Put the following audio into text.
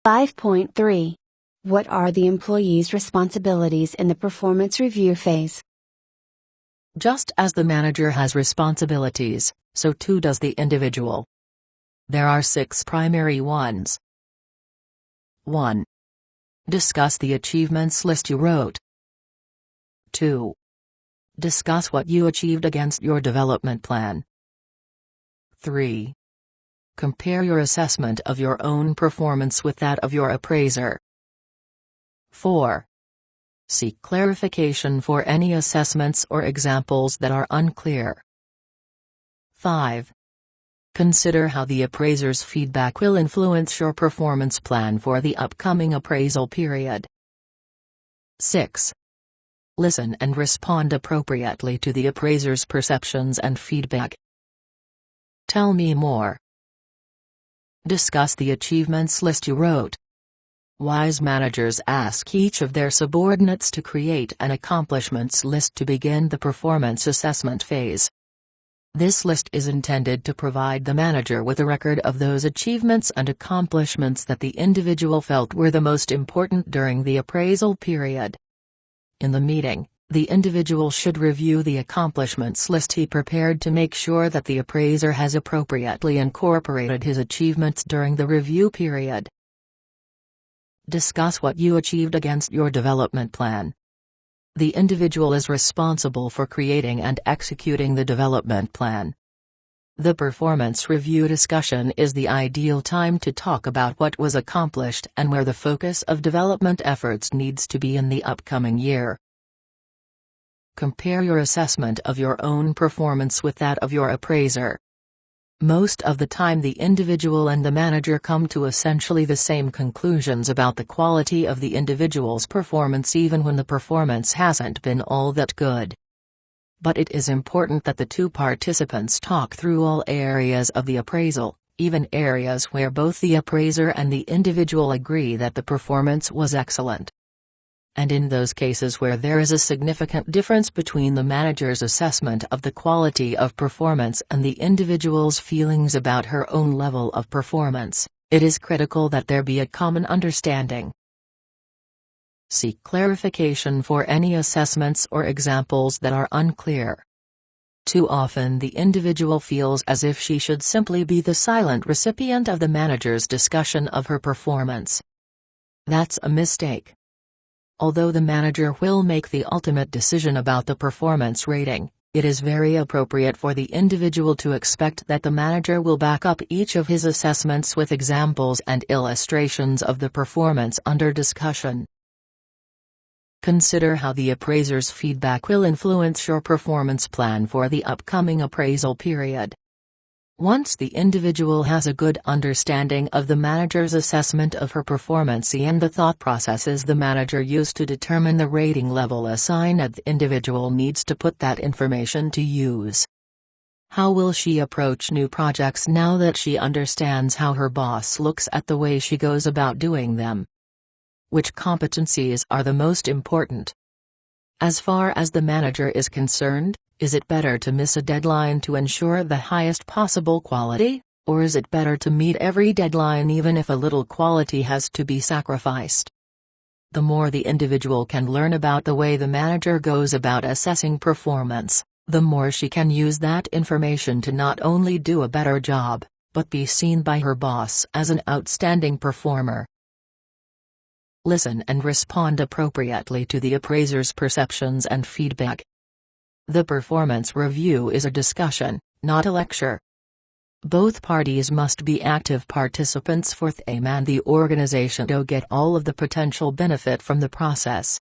5.3. What are the employee's responsibilities in the performance review phase? Just as the manager has responsibilities, so too does the individual. There are 6 primary ones. 1. Discuss the achievements list you wrote. 2. Discuss what you achieved against your development plan. 3. Compare your assessment of your own performance with that of your appraiser. 4. Seek clarification for any assessments or examples that are unclear. 5. Consider how the appraiser's feedback will influence your performance plan for the upcoming appraisal period. 6. Listen and respond appropriately to the appraiser's perceptions and feedback. Tell me more. Discuss the achievements list you wrote. Wise managers ask each of their subordinates to create an accomplishments list to begin the performance assessment phase. This list is intended to provide the manager with a record of those achievements and accomplishments that the individual felt were the most important during the appraisal period. In the meeting, the individual should review the accomplishments list he prepared to make sure that the appraiser has appropriately incorporated his achievements during the review period. Discuss what you achieved against your development plan. The individual is responsible for creating and executing the development plan. The performance review discussion is the ideal time to talk about what was accomplished and where the focus of development efforts needs to be in the upcoming year. Compare your assessment of your own performance with that of your appraiser. Most of the time the individual and the manager come to essentially the same conclusions about the quality of the individual's performance even when the performance hasn't been all that good. But it is important that the two participants talk through all areas of the appraisal, even areas where both the appraiser and the individual agree that the performance was excellent. And in those cases where there is a significant difference between the manager's assessment of the quality of performance and the individual's feelings about her own level of performance, it is critical that there be a common understanding. Seek clarification for any assessments or examples that are unclear. Too often the individual feels as if she should simply be the silent recipient of the manager's discussion of her performance. That's a mistake. Although the manager will make the ultimate decision about the performance rating, it is very appropriate for the individual to expect that the manager will back up each of his assessments with examples and illustrations of the performance under discussion. Consider how the appraiser's feedback will influence your performance plan for the upcoming appraisal period. Once the individual has a good understanding of the manager's assessment of her performance and the thought processes the manager used to determine the rating level assigned, the individual needs to put that information to use. How will she approach new projects now that she understands how her boss looks at the way she goes about doing them? Which competencies are the most important? As far as the manager is concerned, is it better to miss a deadline to ensure the highest possible quality, or is it better to meet every deadline even if a little quality has to be sacrificed? The more the individual can learn about the way the manager goes about assessing performance, the more she can use that information to not only do a better job, but be seen by her boss as an outstanding performer. Listen and respond appropriately to the appraiser's perceptions and feedback. The performance review is a discussion, not a lecture. Both parties must be active participants for the aim and the organization to get all of the potential benefit from the process.